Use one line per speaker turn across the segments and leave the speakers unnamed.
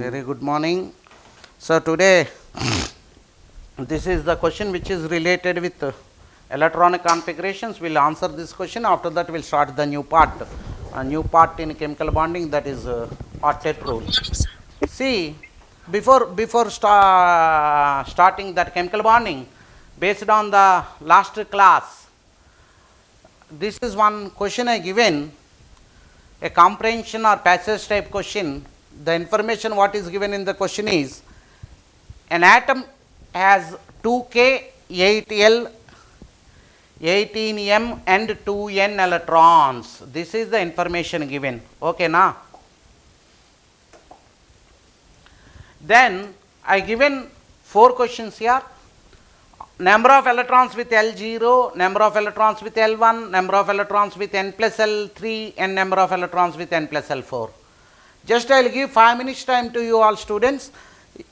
Very good morning. So today this is the question which is related with electronic configurations. We'll answer this question. After that we'll start the new part. A new part in chemical bonding, that is octet rule. See, before starting that chemical bonding, based on the last class, this is one question I given, a comprehension or passage type question. The information what is given in the question is, an atom has 2k, 8l, 18m and 2n electrons. This is the information given. Okay, na? Then I given 4 questions here. Number of electrons with L0, number of electrons with L1, number of electrons with n plus L3 and number of electrons with n plus L4. Just I will give 5 minutes time to you all students.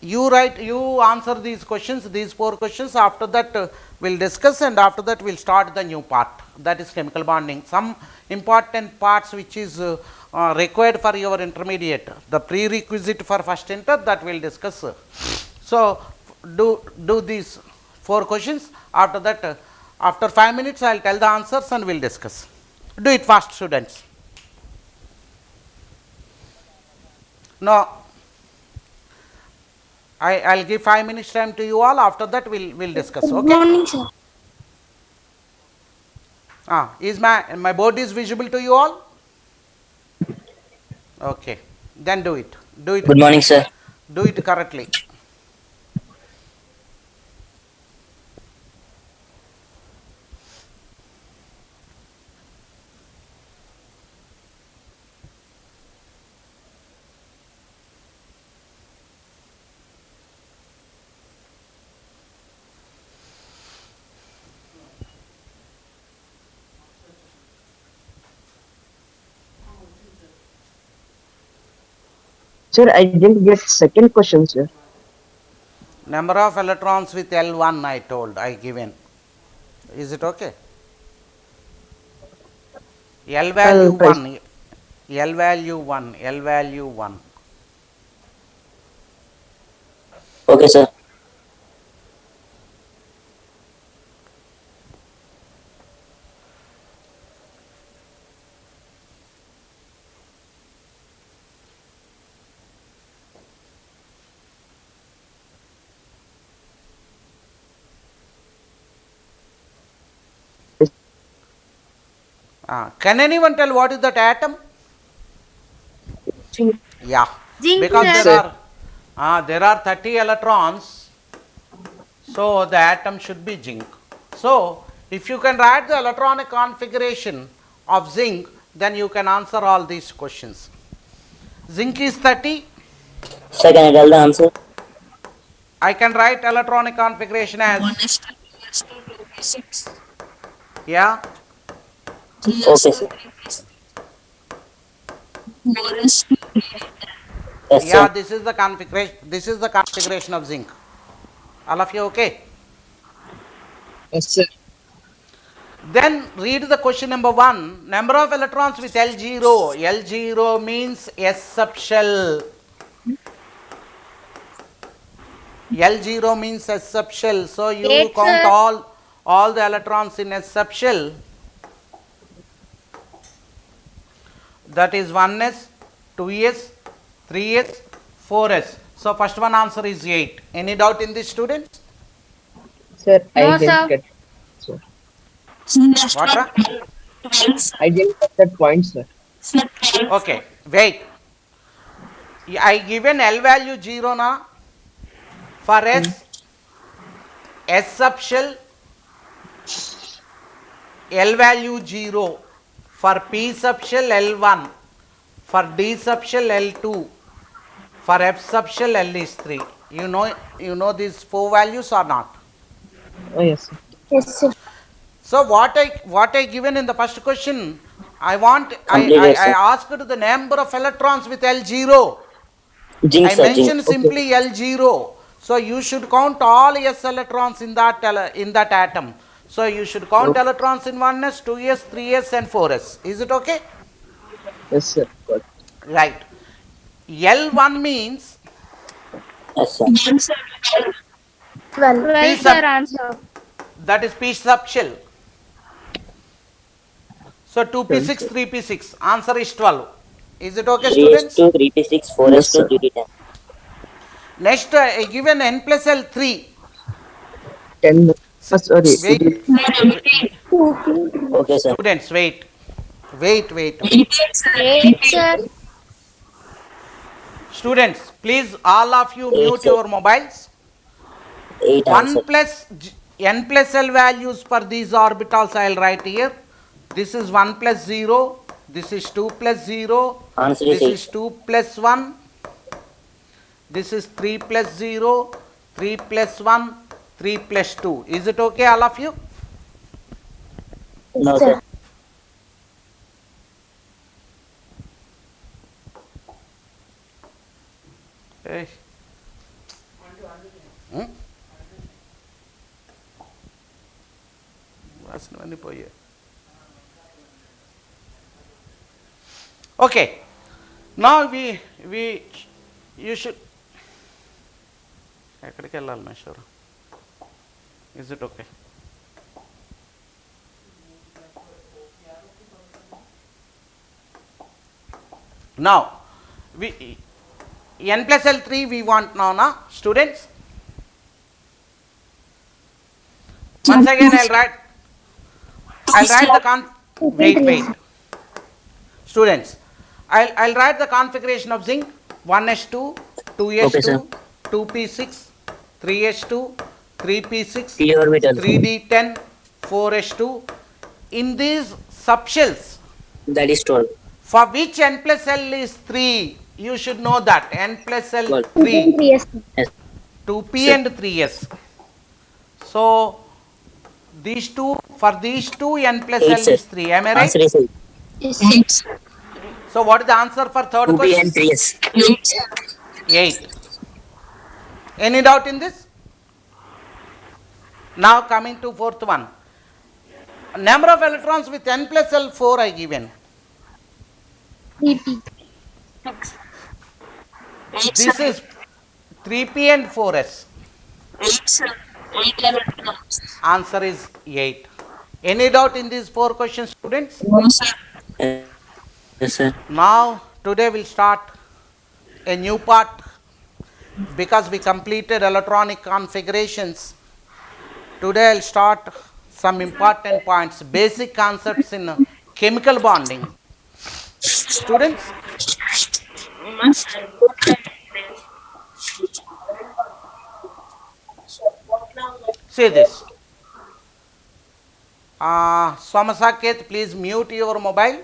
You answer these questions, these 4 questions. After that we'll discuss, and after that we'll start the new part, that is chemical bonding. Some important parts which is required for your intermediate, the prerequisite for first inter, that we'll discuss. So do these 4 questions. After that, after 5 minutes I'll tell the answers and we'll discuss. Do it fast, students. No, I'll give 5 minutes time to you all. After that we'll discuss. Okay.
Good morning, sir.
Is my board is visible to you all? Okay, then do it. Do it.
Good morning, sir.
Do it correctly.
Sir, I didn't get second question, sir.
Number of electrons with L1 I told, I given. Is it okay? L value 1. L value 1. L value 1.
Okay, sir.
Can anyone tell what is that atom?
Zinc.
Yeah.
Zinc,
Because
sir.
there are 30 electrons, so the atom should be zinc. So if you can write the electronic configuration of zinc, then you can answer all these questions. Zinc is 30.
Sir, can I tell the answer?
I can write electronic configuration as,
1s2
yeah,
Okay, sir.
4s2
Yes,
yeah,
sir.
this is the configuration. This is the configuration of zinc. All of you okay?
Yes, sir.
Then read the question number 1. Number of electrons with L0. L0 means S subshell. L0 means S subshell. So you
Eight,
count
sir.
all the electrons in S subshell. That is 1s, 2s, 3s, 4s. So first one answer is 8. Any doubt in this, students?
Sir,
No,
I didn't
sir.
get. Sir,
What?
I didn't get that point, sir.
Okay, wait. I given L value 0 na. For S, S subshell, L value 0. For P subshell, L1. For D subshell, L2. For F subshell, L is 3. You know these 4 values or not?
Oh, yes, sir.
Yes, sir.
So what I given in the first question, I
Completed, sir.
asked the number of electrons with L0.
Zinc,
I
sir, zinc.
mentioned simply L0. So you should count all S electrons in that atom. So you should count electrons in 1s, 2s, 3s and 4s. Is it okay?
Yes, sir. Got it.
Right. L1 means
Yes, sir.
Answer
12.
12,
P sir, answer.
That is P sub shell. So 2p6,
12.
3p6. Answer is 12. Is it okay,
3s
students?
to 3p6, 4s
Yes,
to
sir.
3d10.
Next, I given n plus L 3.
10. Sorry.
Wait,
Okay, sir.
students, wait. Wait.
8 sir.
Students, please, all of you
8,
mute
sir.
your mobiles.
8 answer.
1 plus n plus L values for these orbitals I will write here. This is 1 plus 0. This is 2 plus 0.
Answer is
This
8.
is 2 plus 1. This is 3 plus 0. 3 plus 1. 3 plus 2. Is it okay, all of you?
No, sir.
Hey. వాసనవన్నీ పోయాయి. Okay. Now you should. ఎక్కడికి వెళ్ళాలి మేషర్? Is it okay? Now, n plus L3 we want now, students. Once again, I'll write the wait. Students, I'll write the configuration of zinc. 1s2, 2s2,
Okay, sir.
2p6, 3s2, 3p6,
P orbital.
3d10, 4s2. In these subshells,
That is 12.
for which n plus L is 3, you should know that n plus L
12.
3,
Yes.
2p
Sir.
and 3s. So for these two n plus
8,
L
sir.
is 3. Am I right?
Answer is 8.
So what is the answer for third
2p
question?
and 3s.
8. Any doubt in this? Now coming to fourth one. Number of electrons with n plus L 4 I given.
3p.
This is 3p and 4s.
8 sir. 8 electrons.
Answer is 8. Any doubt in these 4 questions, students?
No sir.
Yes, sir.
Now today we'll start a new part because we completed electronic configurations. Today I'll start some important points, basic concepts in chemical bonding. Students, see this. Somasaket, please mute your mobile.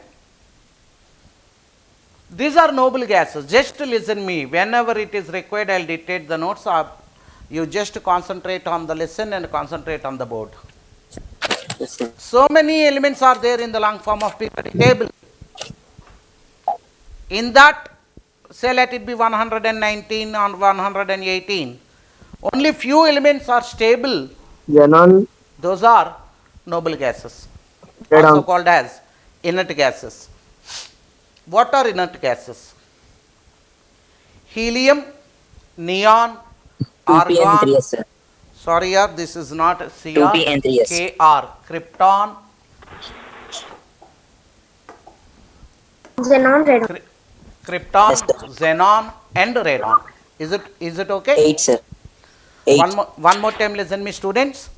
These are noble gases. Just listen me. Whenever it is required, I'll dictate the notes. You just concentrate on the lesson and concentrate on the board.
Yes, sir.
So many elements are there in the long form of periodic table. In that, say let it be 119 and 118. Only few elements are stable.
Xenon.
Those are noble gases,
Radon.
also called as inert gases. What are inert gases? Helium, neon,
2p and
argon.
3s, sir.
Sorry, this is not Cr.
2p and 3s.
Kr, krypton,
Xenon, radon.
krypton,
Yes, sir.
xenon, and radon. Is it okay?
8, sir. 8.
One more time, listen me, students.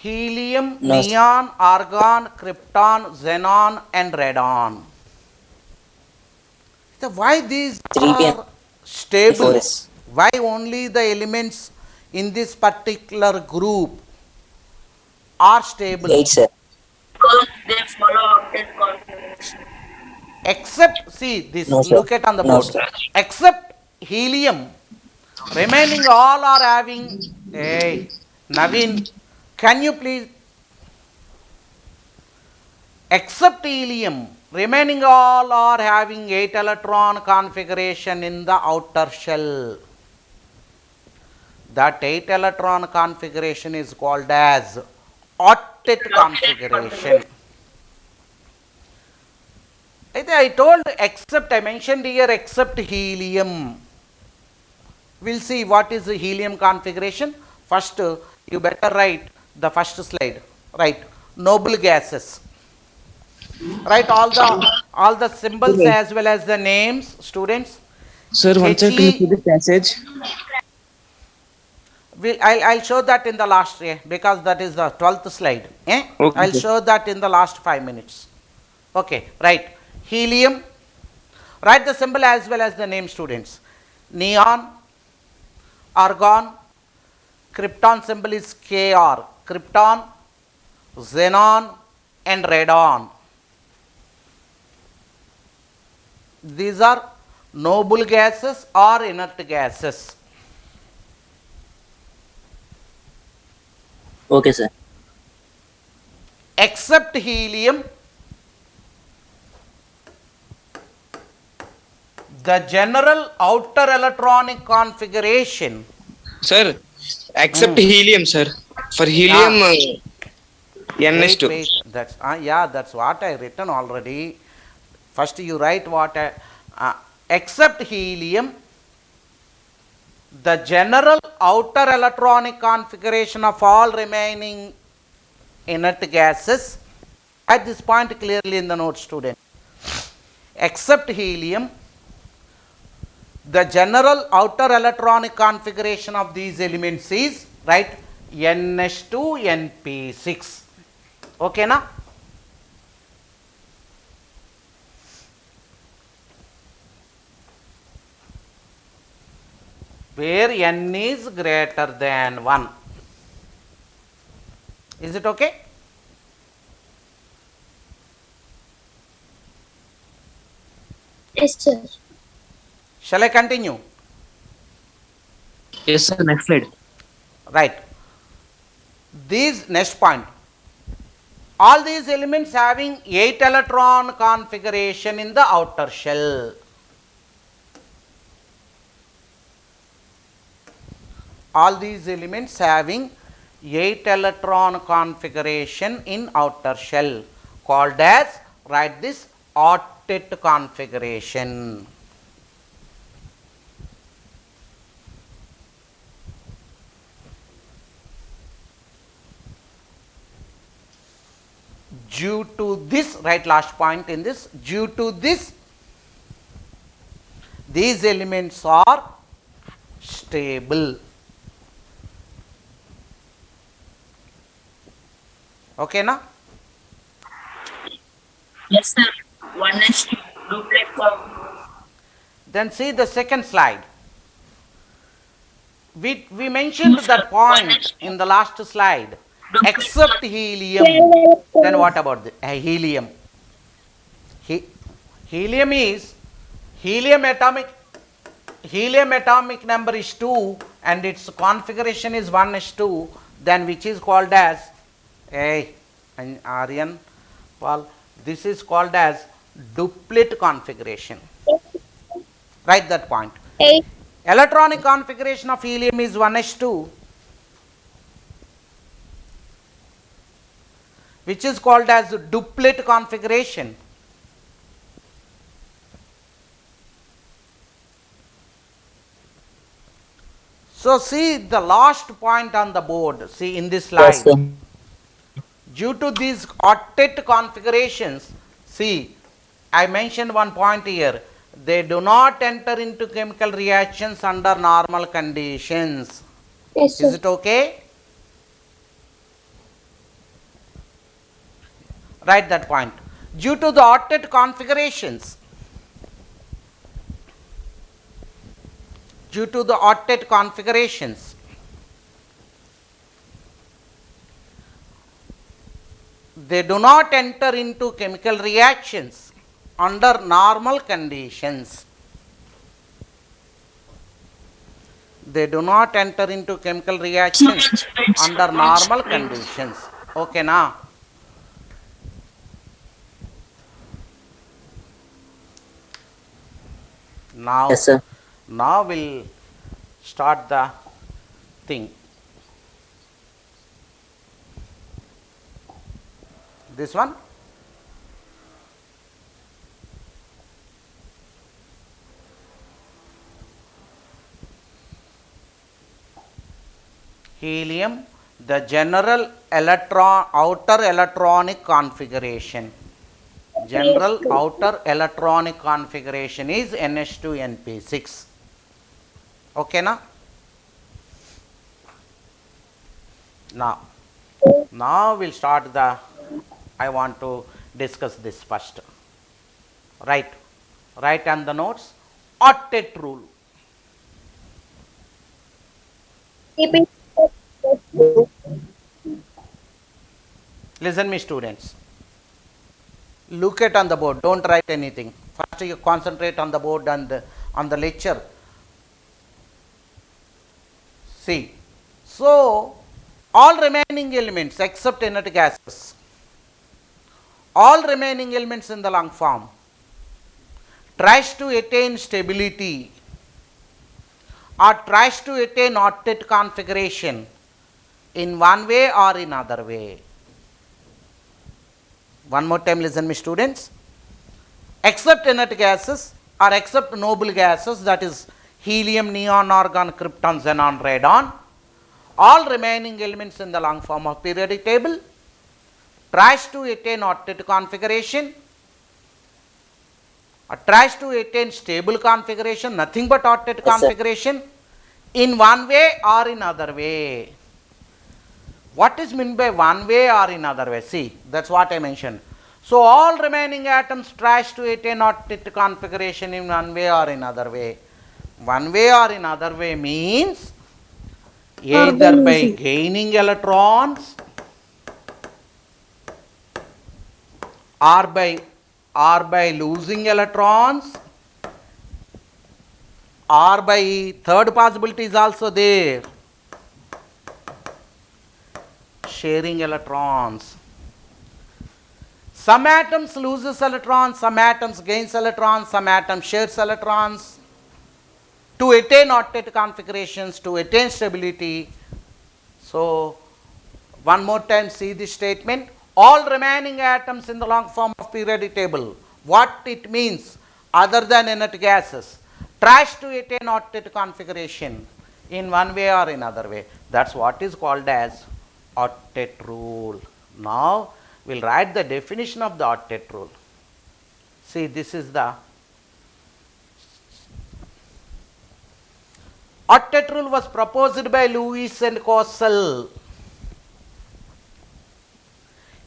Helium,
No, sir.
neon, argon, krypton, xenon, and radon. So why these
3p and
are stable?
4s.
Why only the elements in this particular group are stable?
8, sir.
Because they follow octet configuration.
Except, see this,
No, sir.
look at on the
No,
board.
sir.
Except helium, remaining all are having, hey, Naveen, can you please, except helium, remaining all are having 8 electron configuration in the outer shell. That 8 electron configuration is called as octet configuration. I told except, I mentioned here except helium. We'll see what is the helium configuration. First, you better write the first slide. Right, noble gases. Write all the symbols
Okay.
as well as the names, students.
Sir, one second, can you see
He,
the passage?
I'll show that in the last, because that is the 12th slide.
Okay,
I'll
sir.
show that in the last 5 minutes. Okay, right. Helium. Write the symbol as well as the name, students. Neon, argon, krypton symbol is Kr. Krypton, xenon, and radon. These are noble gases or inert gases.
Okay, sir.
Except helium, the general outer electronic configuration.
Sir, except helium, sir. For helium,
Wait,
NH2.
that's yeah, that's what I written already. First you write what except helium, the general outer electronic configuration of all remaining inert gases. At this point clearly in the note, student. Except helium, the general outer electronic configuration of these elements is, right, NH2 NP6. Okay na? Where n is greater than 1. Is it okay?
Yes, sir.
Shall I continue?
Yes, sir. Next slide.
Right. These next point. All these elements having 8 electron configuration in the outer shell. All these elements having 8 electron configuration in outer shell, called as, write this, octet configuration. Due to this, right, last point in this, due to this, these elements are stable. Okay na?
Yes, sir. 1s2 duplex of
Then see the second slide. We mentioned that point in the last slide. Except helium. Then what about the helium? Helium is helium atomic number is 2 and its configuration is 1s2, then which is called as Aryan Paul, this is called as duplet configuration. Write that point.
8.
Electronic configuration of helium is 1s2, which is called as duplet configuration. So see the last point on the board, see in this slide.
Yes, sir.
Due to these octet configurations, see, I mentioned one point here, they do not enter into chemical reactions under normal conditions.
Yes,
Is
sir.
it okay? Write that point. Due to the octet configurations, they do not enter into chemical reactions under normal conditions. They do not enter into chemical reactions under normal conditions. Okay na? Now,
Yes, sir.
now we'll start the thing. This one. Helium, the general electron, outer electronic configuration. General outer electronic configuration is NH2NP6. Okay, na? Now we'll start the, I want to discuss this first. Write on the notes, octet rule. Listen me students. Look at on the board, don't write anything. First you concentrate on the board and on the lecture. See, so all remaining elements except inert gases, all remaining elements in the lung form tries to attain stability or tries to attain octet configuration in one way or in other way. One more time listen me students. Except inert gases or except noble gases, that is helium, neon, argon, krypton, xenon, radon, all remaining elements in the lung form of periodic table tries to attain octet configuration or tries to attain stable configuration, nothing but octet configuration in one way or in other way. What is meant by one way or in other way? See, that's what I mentioned. So all remaining atoms tries to attain octet configuration in one way or in other way. One way or in other way means either by gaining electrons or by losing electrons, or by third possibility is also there, sharing electrons. Some atoms loses electrons, some atoms gains electrons, some atoms shares electrons to attain octet configurations, to attain stability. So one more time see this statement. All remaining atoms in the long form of periodic table, what it means other than inert gases, tries to attain octet configuration in one way or in other way. That's what is called as octet rule. Now we'll write the definition of the octet rule. See, this is the octet rule was proposed by Lewis and Kossel.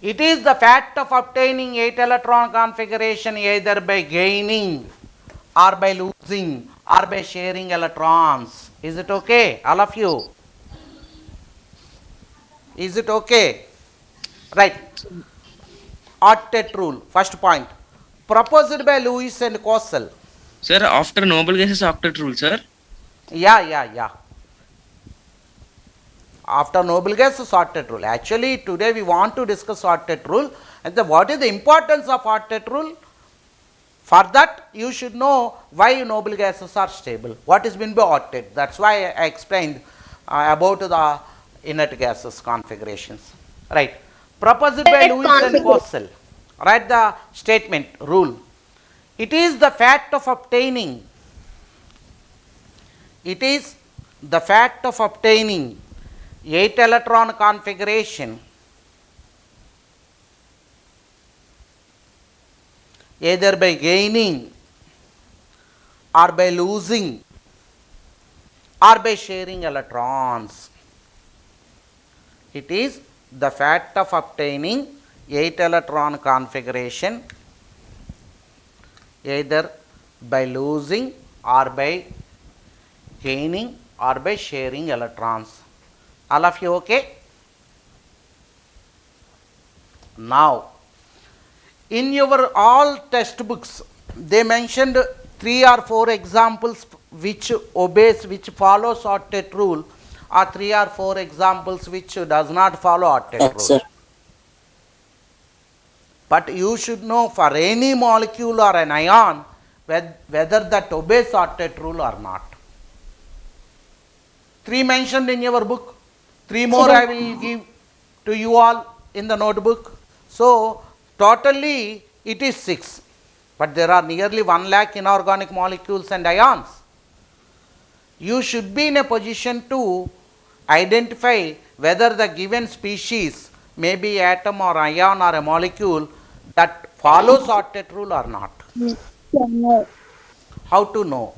It is the fact of obtaining 8 electron configuration either by gaining or by losing or by sharing electrons. Is it okay, all of you? Is it okay? Right. Octet rule, first point, proposed by Lewis and Kossel.
Sir, after noble gases octet rule, sir.
Yeah. After noble gases octet rule. Actually, today we want to discuss octet rule. And what is the importance of octet rule? For that, you should know why noble gases are stable. What is meant by octet? That's why I explained about the inert gases configurations. Right. Proposed by Lewis and Kossel. Write the statement, rule. It is the fact of obtaining. It is the fact of obtaining 8 electron configuration either by gaining or by losing or by sharing electrons. It is the fact of obtaining 8 electron configuration either by losing or by gaining or by sharing electrons. All of you okay? Now, in your all textbooks, they mentioned 3 or 4 examples which follows octet rule, or 3 or 4 examples which does not follow octet rule.
Yes, sir.
But you should know for any molecule or an ion whether that obeys octet rule or not. 3 mentioned in your book, 3 more I will give to you all in the notebook. So totally it is 6, but there are nearly 1 lakh inorganic molecules and ions. You should be in a position to identify whether the given species may be atom or ion or a molecule that follows octet rule or not. How to know?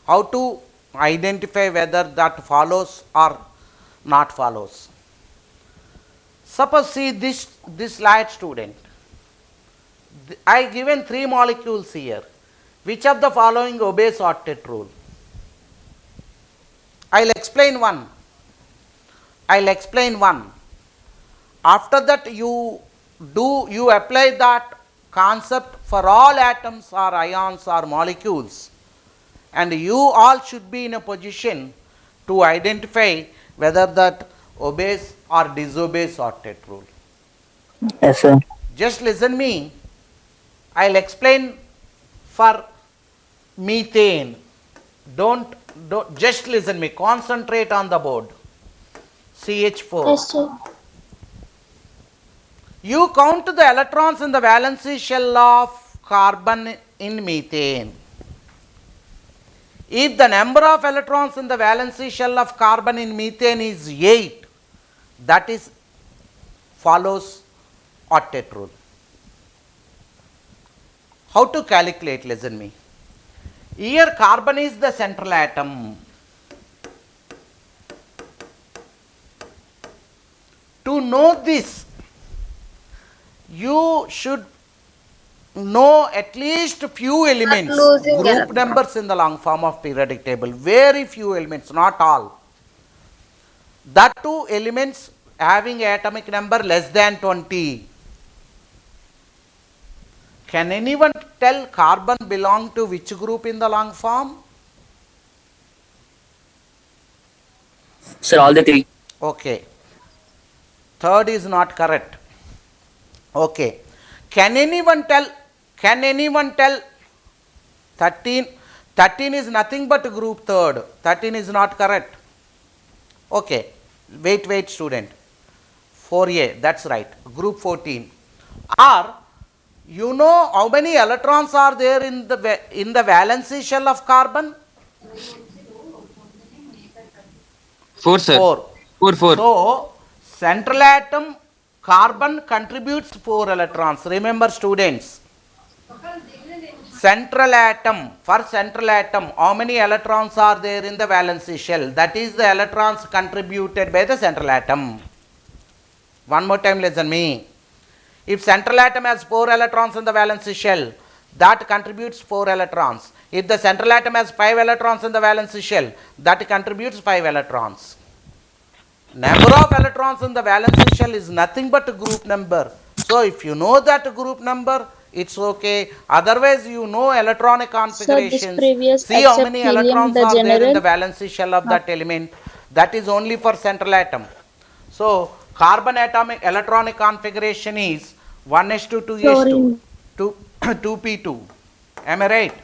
How to identify whether that follows or not follows? Suppose see this slide, student. I given 3 molecules here. Which of the following obeys octet rule? I'll explain one. After that you apply that concept for all atoms or ions or molecules, and you all should be in a position to identify whether that obeys or disobeys octet rule.
Yes, sir.
Just listen me. I'll explain for methane. Don't just listen me. Concentrate on the board. CH4.
Yes, sir.
You count the electrons in the valency shell of carbon in methane. If the number of electrons in the valency shell of carbon in methane is 8, that is follows octet rule. How to calculate? Listen me. Here carbon is the central atom. To know this, you should know at least few elements,
losing
group
electron.
numbers in the long form of periodic table. Very few elements, not all. That too elements having atomic number less than 20. Can anyone tell carbon belong to which group in the long form?
Sir, all the 3.
Okay. Third is not correct. Okay. Can anyone tell 13? 13 is nothing but group third. 13 is not correct. Okay. Wait, student. 4A, that's right. Group 14. Or, you know how many electrons are there in the valency shell of carbon?
4, sir.
4.
4.
So, central atom carbon contributes 4 electrons. Remember, students. Central atom, for central atom, how many electrons are there in the valency shell? That is the electrons contributed by the central atom. One more time, listen me. If central atom has 4 electrons in the valency shell, that contributes 4 electrons. If the central atom has 5 electrons in the valency shell, that contributes 5 electrons. Number of electrons in the valency shell is nothing but a group number. So if you know that group number, it's okay. Otherwise, you know electronic configurations.
previous
See how
except
many
helium,
electrons
the
are there in
general-
the valency shell of that element. That is only for central atom. So carbon atomic electronic configuration is 1s2 2s2 2p2. Am I right?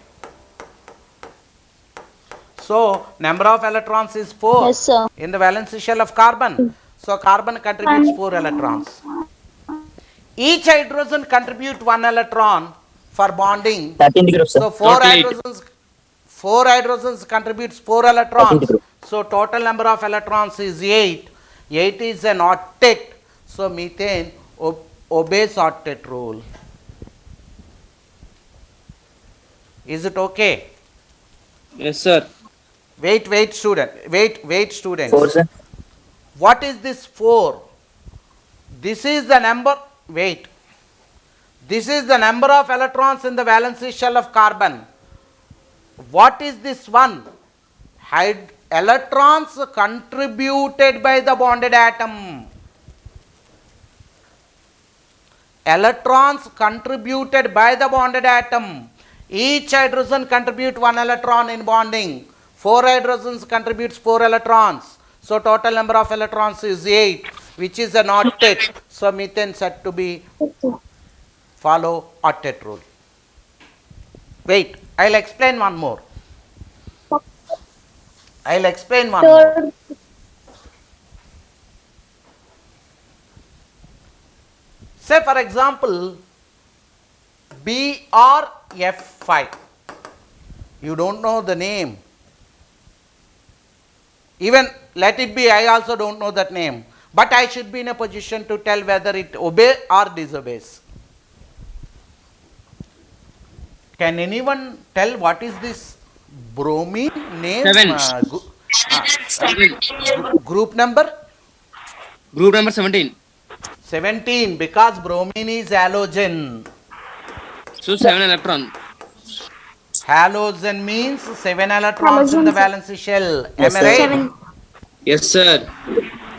So number of electrons is 4
Yes, sir.
in the valency shell of carbon. So carbon contributes 4 electrons. Each hydrogen contribute 1 electron for bonding.
13 group, sir.
So 4
Total eight.
hydrogens contributes 4 electrons.
group.
So total number of electrons is 8. 8 is an octet. So methane obeys octet rule. Is it okay?
Yes, sir.
Wait, student. Wait, students.
4, sir.
What is this 4? This is the number. Wait. This is the number of electrons in the valency shell of carbon. What is this 1? Electrons contributed by the bonded atom. Electrons contributed by the bonded atom. Each hydrogen contribute 1 electron in bonding. 4 hydrogens contributes 4 electrons. So total number of electrons is 8, which is an octet. So methane said to be follow octet rule. Wait, I'll explain one more.
Sir,
Say for example, BRF5. You don't know the name. Even let it be, I also don't know that name. But I should be in a position to tell whether it obeys or disobeys. Can anyone tell what is this bromine name?
7.
Group number?
Group number 17.
17, because bromine is halogen.
So 7 electron.
Halogen means 7 electrons in the valence shell.
Yes,
Am I
sir.
right?
7.
Yes, sir.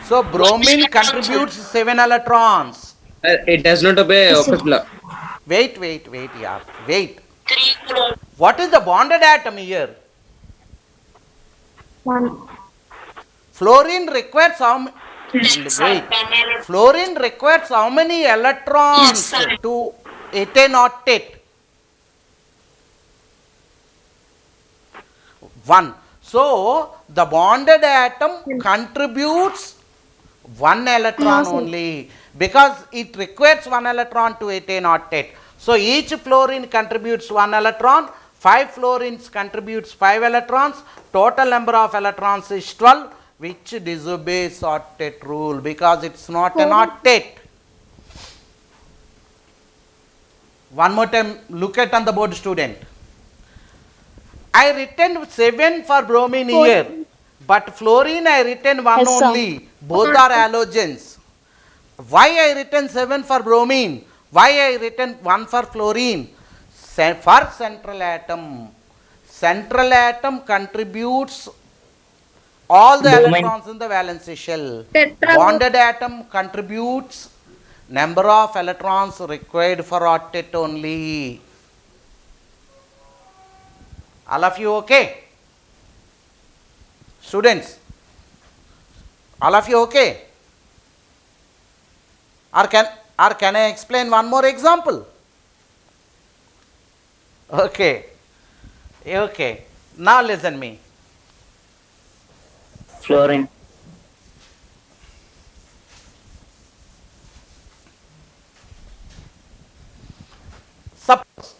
So bromine contributes 7 electrons.
It does not obey
Yes, sir.
Octet's law.
Wait, yaar. Wait.
3 chlorine.
What is the bonded atom here?
1.
Fluorine requires how many?
Yes,
Wait.
sir.
Fluorine requires how many electrons
Yes, sir.
to attain octet? 1. So the bonded atom contributes 1 electron
Yes, sir.
only, because it requires 1 electron to attain octet. So each fluorine contributes 1 electron. 5 fluorines contributes 5 electrons. Total number of electrons is 12, which disobeys octet rule because it's not an octet. One more time, look at on the board, student. I written 7 for bromine here, but fluorine I written 1
Yes, sir.
only. Both are halogens. Why I written 7 for bromine? Why I written 1 for fluorine? For central atom contributes all the
Bromine.
electrons in the valence shell.
Tetra-
Bonded atom contributes number of electrons required for octet only. All of you okay? Students, all of you okay? Or can I explain one more example? Okay. Okay. Now listen me.
Fluorine.
Suppose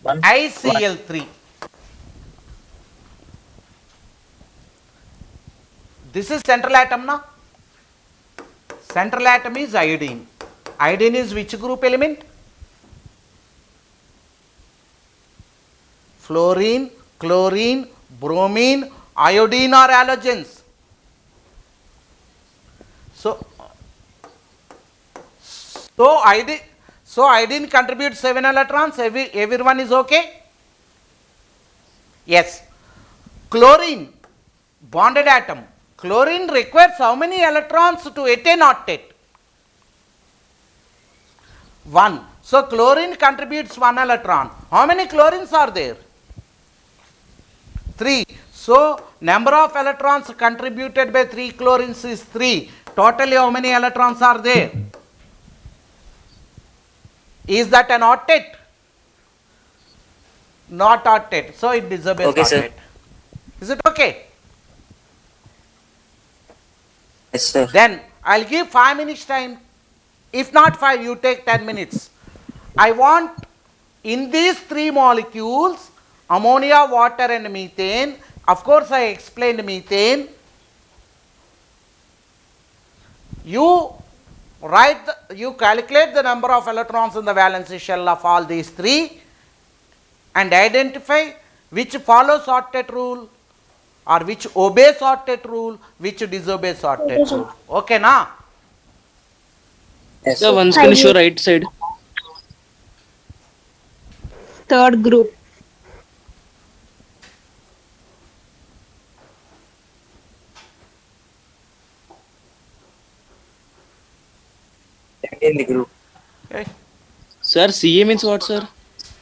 One.
ICl3. This is central atom now. Central atom is iodine. Iodine is which group element? Fluorine, chlorine, bromine, iodine are halogens. So iodine contributes 7 electrons. Everyone is okay? Yes. Chlorine, bonded atom. Chlorine requires how many electrons to attain octet? 1. So chlorine contributes 1 electron. How many chlorines are there? 3. So number of electrons contributed by 3 chlorines is 3. Totally how many electrons are there? Is that an octet? Not octet. So it disobeys
Okay, sir.
octet. Is it okay?
Yes, sir.
Then I'll give 5 minutes time. If not 5, you take 10 minutes. I want in these 3 molecules, ammonia, water and methane. Of course, I explained methane. You calculate the number of electrons in the valence shell of all these 3 and identify which follows octet rule or which obeys octet rule, which disobeys octet rule. Okay, na?
Yes,
So
sir.
once can you show right side?
Third group.
In the group.
Okay.
Sir, CA means what, sir?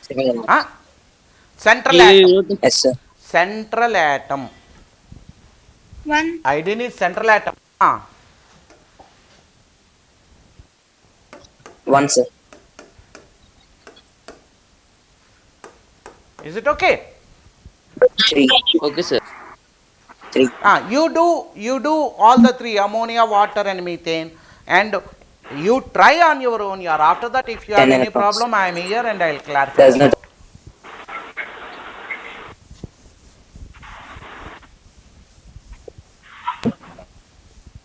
Second.
Huh? Central
CA
atom.
Yes, sir.
Central atom.
1.
Iodine is central atom. Ah.
1, sir.
Is it okay?
3.
Okay, sir.
3.
You do all the 3, ammonia, water and methane, and you try on your own. After that, if you have
10
any
electrons.
problem, I am here and I will clarify.
Does not.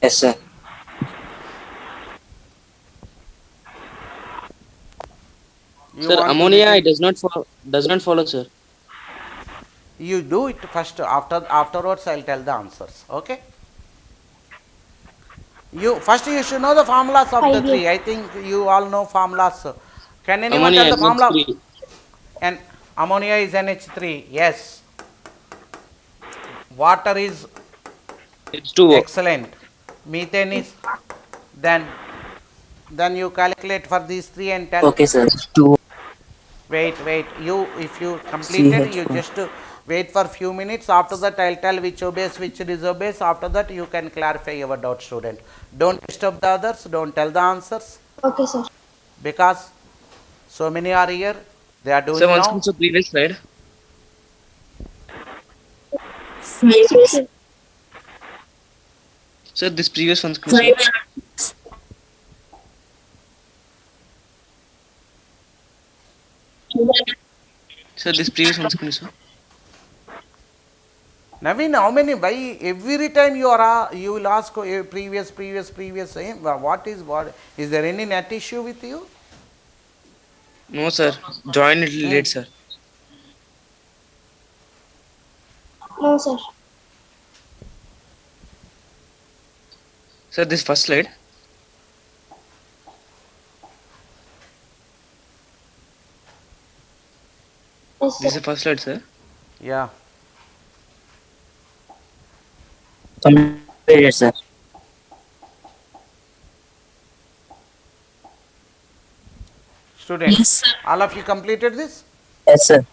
Yes, sir.
You
Sir,
want to
ammonia
repeat?
it does not follow, sir.
You do it first. Afterwards, I'll tell the answers. Okay. You should know the formulas of the three. I think you all know formulas. Can anyone
Ammonia
tell the formula?
NH3.
And ammonia is NH3. Yes. Water is
H2O.
excellent. Methane is then you calculate for these three and tell.
Okay, sir. Two
Wait. You if you completed, you
CH4.
just wait for few minutes. After that, I'll tell which obeys, which disobeys. After that, you can clarify your doubt, student. Don't disturb the others. Don't tell the answers.
Okay, sir.
Because so many are here. They are
Sir,
doing
once
now.
comes to previous slide. Sir, this previous one. Sir, this previous one, sir.
Naveen, how many? Why every time you will ask previous. What is there any net issue with you?
No, sir. Join it late, sir.
No, sir.
Sir, this first slide.
Yes,
This is
sir.
the first slide, sir.
Yeah.
completed, sir.
Student.
Yes, sir.
All of you completed this?
Yes, sir.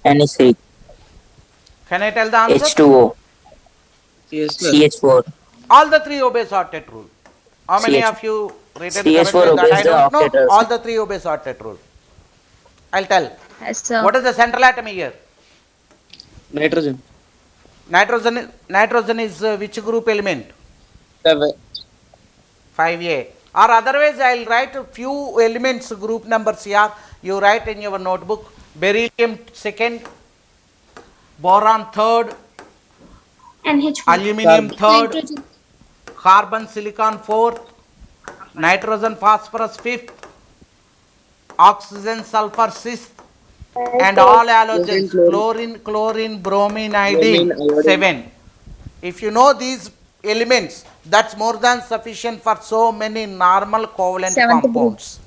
NH3,
Can I tell the answer?
H2O,
Yes, sir.
CH4,
All the three obey sorted rule. How many
CH
of you written
CH4
correctly? That
obeys
I
the
don't know.
octet
All
also.
the three obey sorted rule. I'll tell.
Yes, sir.
What is the central atom here?
Nitrogen.
Nitrogen is which group element?
7.
5A. Or otherwise, I'll write a few elements group numbers here. You write in your notebook. Beryllium second, boron third,
NH4.
aluminium third,
Nitrogen.
carbon silicon fourth, nitrogen phosphorus fifth, oxygen sulfur sixth, and all halogens chlorine, bromine, iodine
Bromine, iodine.
7. If you know these elements, that's more than sufficient for so many normal covalent
Seventh group.
compounds.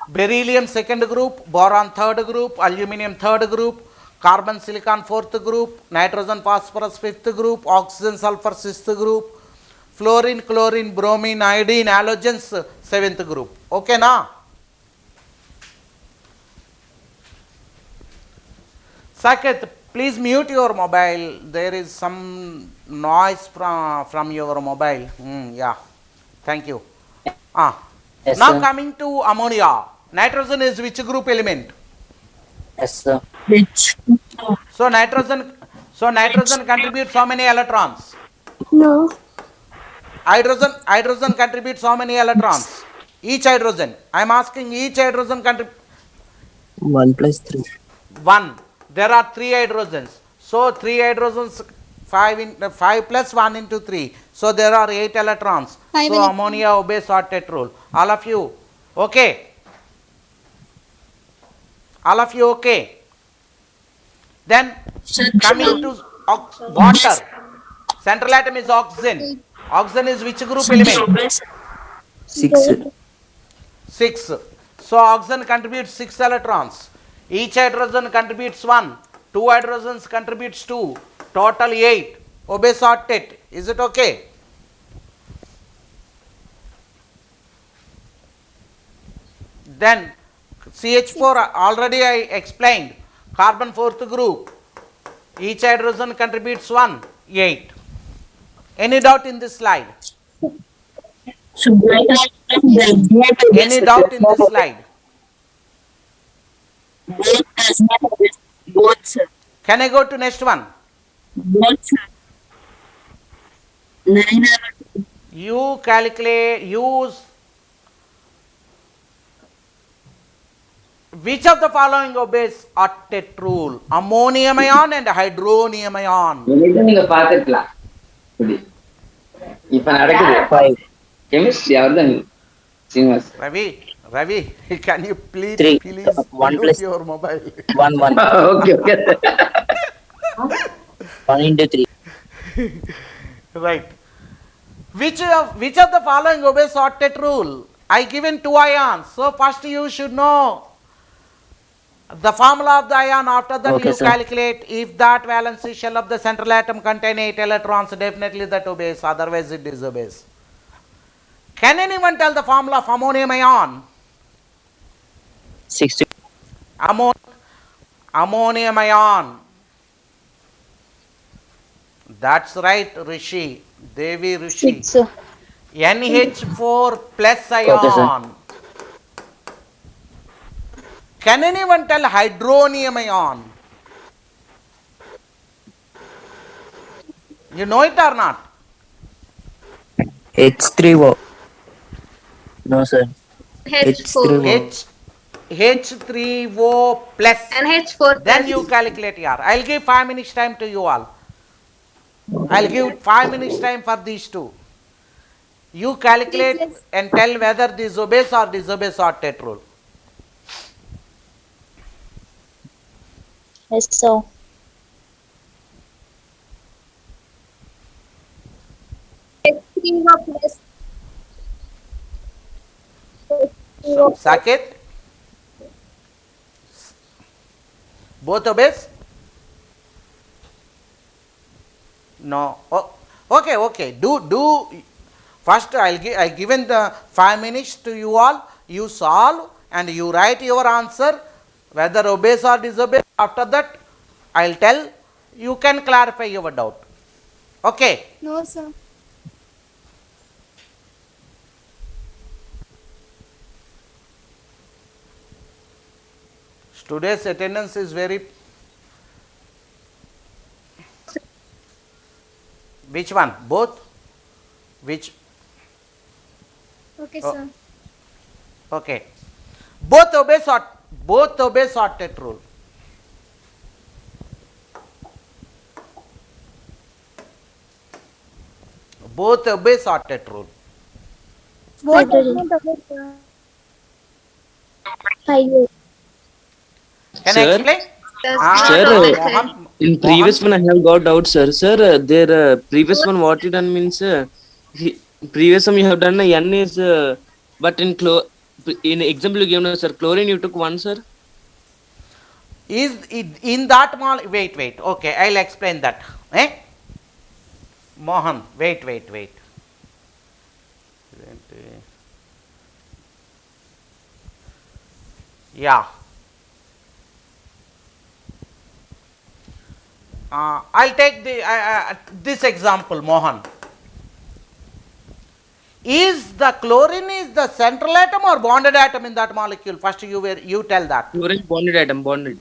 Beryllium second group, boron third group, aluminium third group, carbon silicon fourth group, nitrogen phosphorus fifth group, oxygen sulfur sixth group, fluorine, chlorine, bromine, iodine, halogens seventh group. Okay na? Saket, please mute your mobile. There is some noise from your mobile. Yeah. Thank you.
Yes,
Now
sir.
coming to ammonia. Nitrogen is which group element?
Yes, sir.
So nitrogen contributes how many electrons?
No.
Hydrogen contributes how many electrons? Each hydrogen. I am asking each hydrogen contributes
1 plus 3.
1. There are 3 hydrogens. So 3 hydrogens 5 plus 1 into 3. So there are 8 electrons.
Five
So ammonia obeys sorted rule. All of you okay? All of you okay? Then coming to water. Central atom is oxygen. Oxygen is which group element?
6.
6. So oxygen contributes 6 electrons. Each hydrogen contributes 1. 2 hydrogens contributes 2. Total 8. Obey sorted. Is it okay? Then CH4 already I explained. Carbon fourth group. Each hydrogen contributes 1. 8. Any doubt in this slide? Any doubt in this slide?
Both, sir.
Can I go to next one?
Both, sir. 9
You calculate, use Which of the following obeys octet rule? Ammonium ion and hydronium ion.
என்னைக்கு நீங்க பாத்துக்கலாம் இப்படி இப்ப நடக்குது
5,
chemistry அவர்தான் Srinivas
Ravi, can you please
3, 1
mute
plus
your mobile?
1, 1,
okay okay
1 into 3.
Right. Which of the following obeys octet rule? I given 2 ions. So first you should know the formula of the ion. After that
Okay,
you
sir.
calculate if that valency shell of the central atom contain 8 electrons, definitely that obeys, otherwise it disobeys. Can anyone tell the formula of ammonium ion?
60.
Ammonium ion. That's right, Rishi. Devi Rishi.
6.
NH4 plus
Okay, sir.
ion. Can anyone tell hydronium ion? You know it or not?
H3O. No, sir.
H4.
H3O plus.
And H4.
Then you calculate here. I'll give 5 minutes time to you all. I'll give 5 minutes time for these two. You calculate and tell whether this obeys or disobeys octet rule.
Yes, sir. H3O plus. H3O plus.
Saket? Both obeys? No. Oh, okay. Do first I given the 5 minutes to you all. You solve and you write your answer whether obeys or disobeys. After that I'll tell. You can clarify your doubt. Okay.
No, sir.
Today's attendance is very. Which one? Both? Which?
Okay,
Oh.
sir.
Okay. Both obey octet rule. Both obey octet rule.
What does it mean?
Can
Sir?
I explain?
Sir,
Mohan,
in previous one I have got doubt, sir. Sir, their previous one what you done means previous one you have done N is but in example you gave no, sir, chlorine you took 1, sir.
is in that wait. Okay, I'll explain that. Mohan, wait. Yeah. I'll take this example, Mohan. Is the chlorine is the central atom or bonded atom in that molecule? First you tell that.
Chlorine bonded atom, bonded.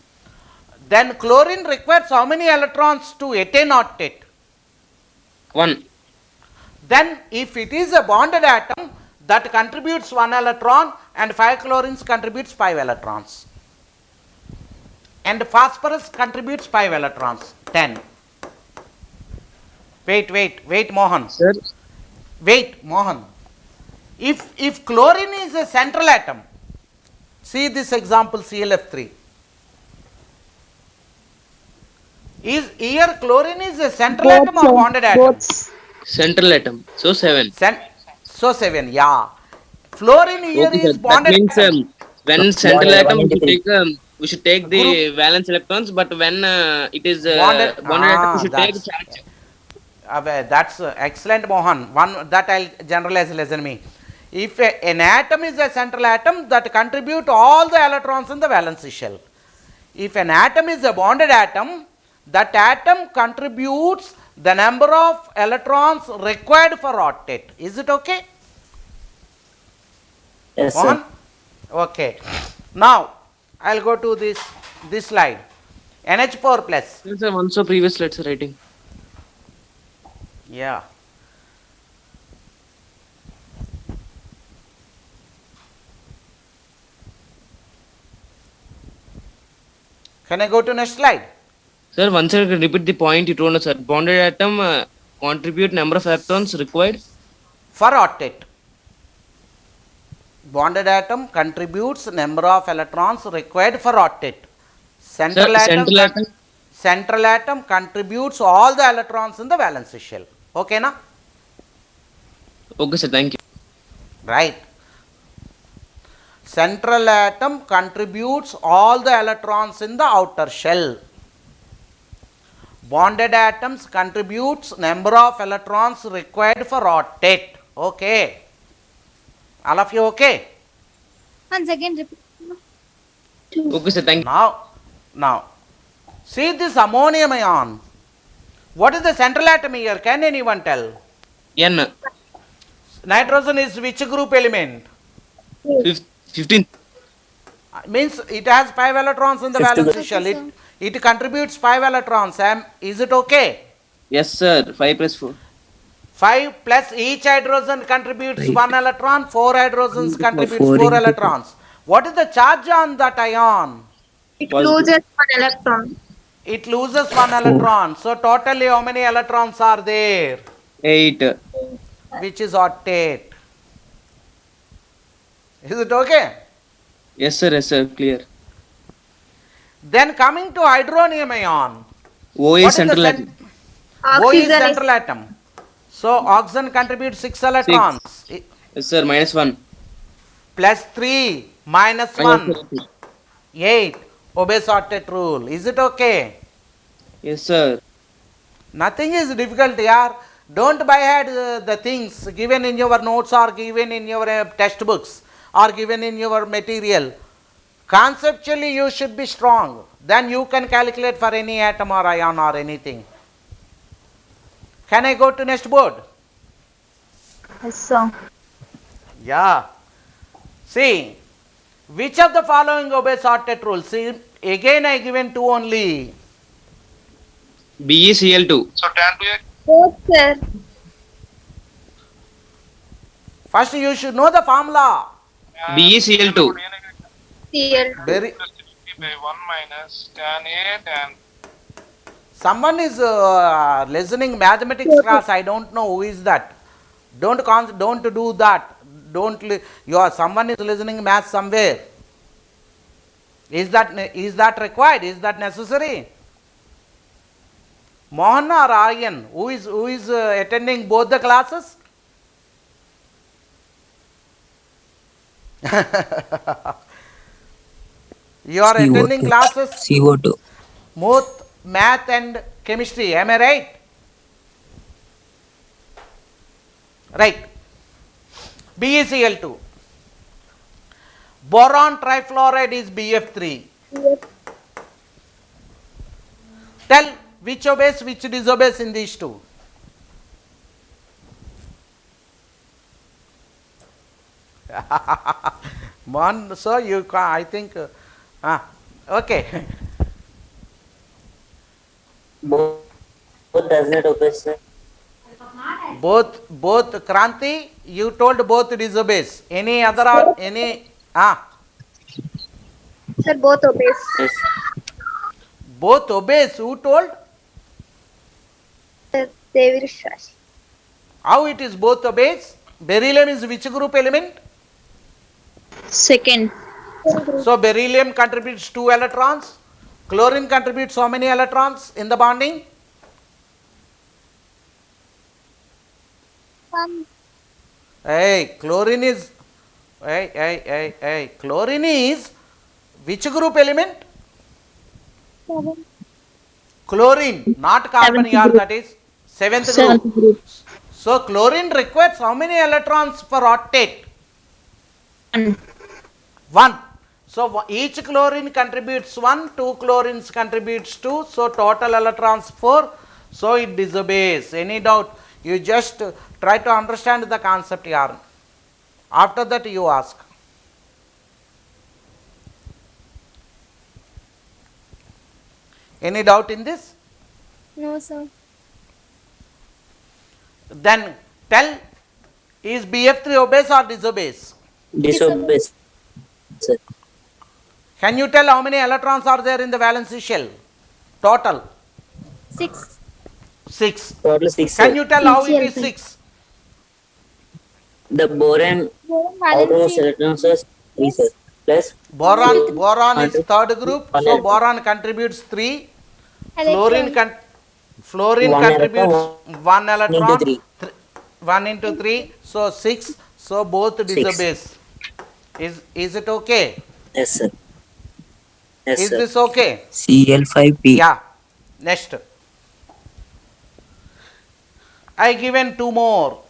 Then chlorine requires how many electrons to attain octet?
1.
Then if it is a bonded atom, that contributes 1 electron and 5 chlorines contributes 5 electrons. And phosphorus contributes 5 electrons, 10. Wait, Mohan.
Sir,
Wait, Mohan. If chlorine is a central atom, see this example ClF3. Is here chlorine is a central atom or bonded atom?
central atom. So 7.
So 7, yeah. Fluorine here
Okay,
is
sir. That
bonded
means
atom.
when central
One
atom
into three.
we should take the valence electrons, but when it is bonded atom we should take charge.
That's excellent, Mohan. One that I'll generalize, listen me. If an atom is a central atom, that contribute all the electrons in the valence shell. If an atom is a bonded atom, that atom contributes the number of electrons required for octet. Is it okay?
Yes,
Mohan?
sir.
Okay. Now I'll go to this slide. NH4 plus.
Yes, sir, one so previous slides writing.
Yeah. Can I go to next slide?
Sir, once again repeat the point you told us, sir. Bonded atom contribute number of electrons required.
For octet. Bonded atom contributes number of electrons required for octet. Central
Sir,
atom,
central atom.
central atom contributes all the electrons in the valence shell. Okay, na?
Okay, sir. Thank you.
Right. Central atom contributes all the electrons in the outer shell. Bonded atoms contributes number of electrons required for octet. Okay. All of you okay?
Once again, repeat.
Okay, sir. Thank you.
Now, see this ammonium ion. What is the central atom here? Can anyone tell?
N.
Nitrogen is which group element?
15.
Means it has 5 electrons in the
Fifth
valence
group.
shell. It contributes 5 electrons. Is it okay?
Yes, sir. 5 plus 4.
5 plus each hydrogen contributes
Right.
1 electron, 4 hydrogens contributes
Four
4
into
electrons. What is the charge on that ion?
It
Positive.
loses one electron.
It loses 1 electron. So totally how many electrons are there?
8.
Which is octet. Is it okay?
Yes, sir. Yes, sir. Clear.
Then coming to hydronium ion.
O
What
is
is the
central
cen-
atom.
O is
Oxygen is
central atom. So oxygen contributes 6 electrons.
Yes, sir. Minus 1.
Plus 3 minus 1. 8. Obeys octet rule. Is it okay?
Yes, sir.
Nothing is difficult here. Don't buy ahead the things given in your notes or given in your textbooks or given in your material. Conceptually you should be strong. Then you can calculate for any atom or ion or anything. Can I go to next board?
Yes, sir.
Yeah. See, which of the following obeys octet rule? See, again I given 2 only.
BeCl2.
Both, sir.
First you should know the formula.
BeCl2.
Cl.
Very.
by 1 minus tan A tan.
Someone is listening mathematics class. I don't know who is that. Don't do that. Someone is listening math somewhere. Is that required? Is that necessary? Mohan or Aryan? Who is attending both the classes? You are attending
CO2.
classes
CO2.
both math and chemistry. Am I right? Right. BeCl2. Boron trifluoride is BF3. Tell which obeys, which disobeys in these two. Mon, so you can, I think, okay.
Both does not obey, sir.
Both Kranti, you told both disobeys. Any other or any,
Sir, both obeys.
Yes.
both obeys. Who told?
Sir, Devi Rishwash.
How it is both obeys? Beryllium is which group element?
Second.
So beryllium contributes 2 electrons. Chlorine contributes how many electrons in the bonding? Chlorine is chlorine is which group element? Chlorine, not carbon here, that is 7th group. So chlorine requires how many electrons per octet? 1. So each chlorine contributes 1, 2 chlorines contributes 2, so total electrons 4, so it disobeys. Any doubt? You just try to understand the concept here. After that you ask. Any doubt in this?
No, sir.
Then tell, is BF3 obeys or disobeys?
Disobeys, sir.
Can you tell how many electrons are there in the valency shell? Total
6.
6.
Total 6,
Can
sir.
you tell how it is
PCl3.
6?
The boron outermost
Valency.
electrons are 3, sir. Plus
Boron is
One,
third group,
one
so
electron.
boron contributes 3. Fluorine
Electron.
One
contributes
electron,
1
into
electron,
3.
1 into 3, so 6. So both
6.
disobey. Is it okay?
Yes, sir. Yes,
Is
sir.
this okay?
Cl5p.
Yeah. Next. I given 2 more.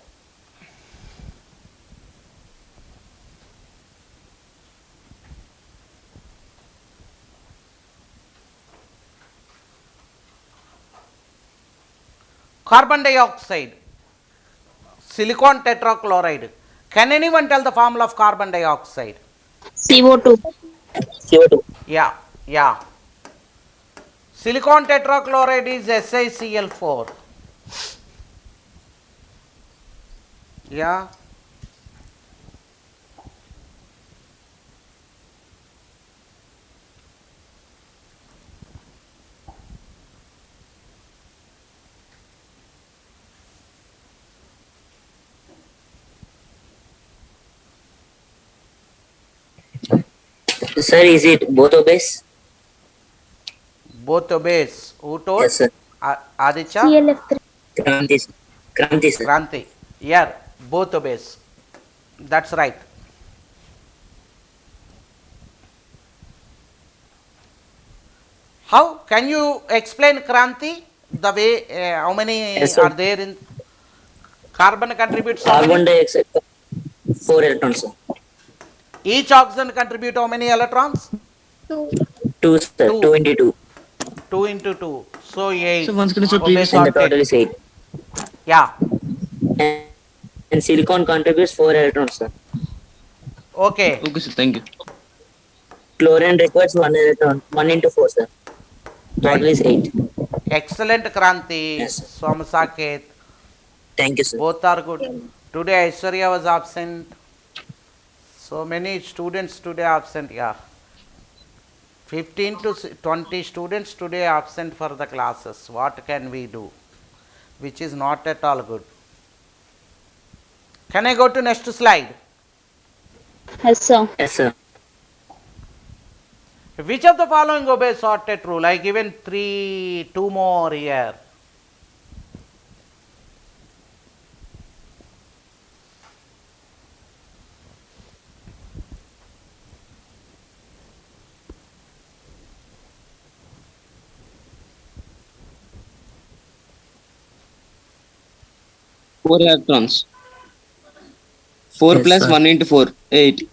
Carbon dioxide, silicon tetrachloride. Can anyone tell the formula of carbon dioxide?
CO2.
CO2.
Yeah. Silicon tetrachloride is SiCl4. Yeah.
Sir, is it both obeys?
Both obeys. Who told?
Yes, sir.
Aditya?
CLF3.
Kranti, sir. Kranti, sir.
Kranti. Yeah, both obeys. That's right. How can you explain Kranti? The way how many
Yes, sir.
are there in carbon contributes how
Carbon
many?
dioxide 4 electrons, sir.
Each oxygen contribute how many electrons?
2.
2, sir.
2.
2 into 2.
2 into 2. So 8.
So once can you
Obey
previous
And the
sorted.
total is 8.
Yeah.
And silicon contributes 4 electrons, sir.
Okay.
Okay, sir. Thank you.
Chlorine requires 1 electron. 1 into 4, sir. Total
Right.
is 8.
Excellent, Kranti.
Yes, sir.
Somasaket.
Thank you, sir.
Both are good. Today Aishwarya was absent. So many students today absent. Yeah. 15 to 20 students today absent for the classes. What can we do? Which is not at all good. Can I go to next slide?
Yes, sir.
Yes, sir.
Which of the following obeys sorted rule? I given 2 more here.
Four electrons. 4
Yes,
plus
sir.
1 into 4. 8.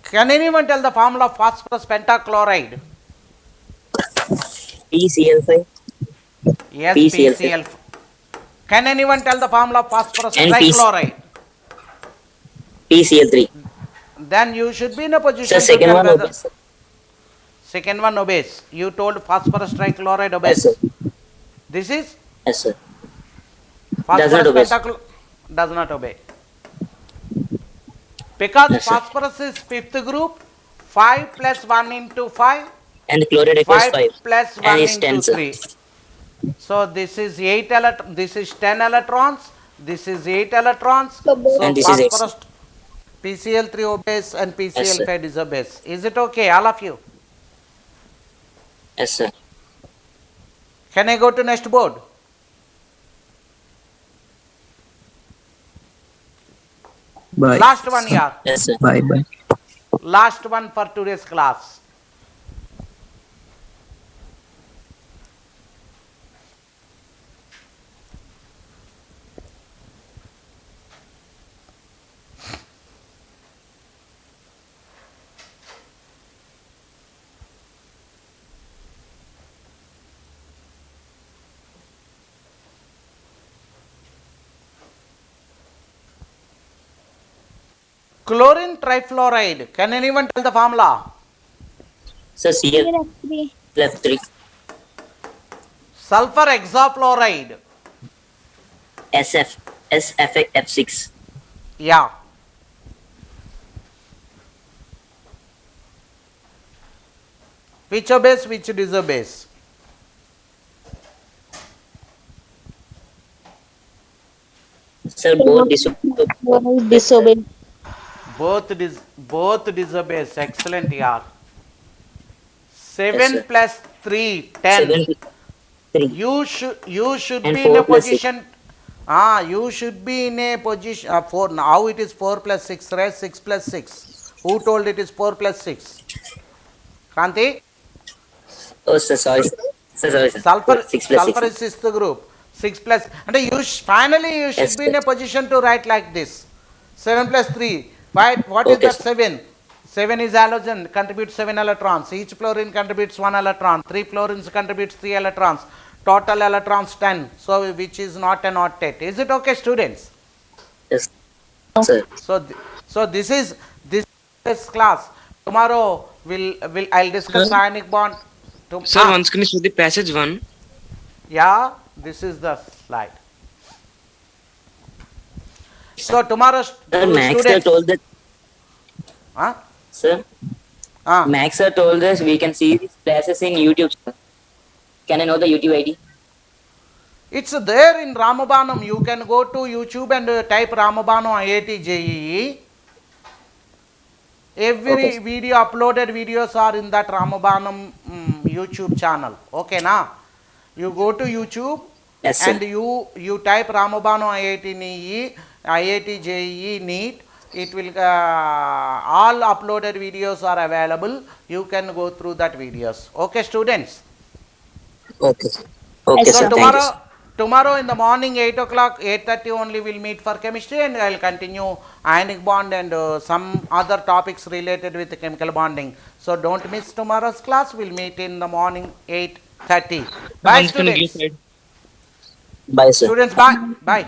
Can anyone tell the formula of phosphorus pentachloride?
PCl5.
Yes,
PCl.
PCl. Can anyone tell the formula of phosphorus
And
trichloride?
PCl3.
Then you should be in a position
Sir,
to
second
tell
one
whether
obeys, sir.
second one obeys. You told phosphorus trichloride
Yes,
obeys.
sir.
This is
Yes, sir.
phosphorus
obey.
pentachloride does not obey. Because
Yes, sir.
phosphorus is fifth group, 5 plus 1 into 5,
And chloride requires
5
5.
plus 1
And it's
into
10, sir.
3. So this is 8 this is 10 electrons, this is 8 electrons.
So both-
So
And this is X.
phosphorus PCl3 obeys and PCl5
sir.
disobeys. Is it okay, all of you?
Yes, sir.
Can I go to next board?
Bye.
Last one here.
Yes, sir.
Bye bye.
Last one for today's class. Chlorine trifluoride. Can anyone tell the formula?
Sir, Cl.
CLF3.
Left 3.
Sulfur hexafluoride.
SF. F6.
Yeah. Which obeys, which disobeys?
Sir, both
Disobey.
Both disobeys. Excellent, yeah. 7
Yes, sir.
plus 3, 10.
7, 3.
You should
And
be in a
4 plus 6.
position. You should be in a position. 4. Now it is 4 plus 6, right? 6 plus 6. Who told it is 4 plus 6? Kanti?
Oh, sir, sorry. Sir, sorry, sir.
Sulfur
6 plus 6.
is sixth group. 6 plus. And finally you should
Yes,
be in a
sir.
position to write like this. 7 plus 3. What is
Okay,
that 7? 7 is halogen, contributes 7 electrons. Each fluorine contributes 1 electron. 3 fluorines contributes 3 electrons. Total electrons 10. So which is not an octet. Is it okay, students?
Yes, sir.
So this is class. Tomorrow I'll discuss
Sir?
ionic bond.
Sir, once can you show the passage 1?
Yeah, this is the slide. So tomorrow,
Sir, Max sir
students.
told that.
Huh?
Sir,
Ah.
Max sir told us we can see these classes in YouTube. Sir. Can I know the YouTube ID?
It's there in Ramabanam. You can go to YouTube and type Ramabanam IIT JEE. Every
Okay.
video uploaded videos are in that Ramabanam YouTube channel. Okay, na? You go to YouTube
Yes, sir.
and you type Ramabanam IIT NEE, IIT JEE NEET. It will all uploaded videos are available. You can go through that videos. Okay, students.
Okay. Okay,
Yes,
sir.
sir.
Thank you.
Tomorrow in the morning 8 o'clock, 8:30 only we'll meet for chemistry, and I'll continue ionic bond and some other topics related with chemical bonding. So don't miss tomorrow's class. We'll meet in the morning 8:30. Bye,
Once can you
students.
give
Bye, sir.
Students, bye. Bye.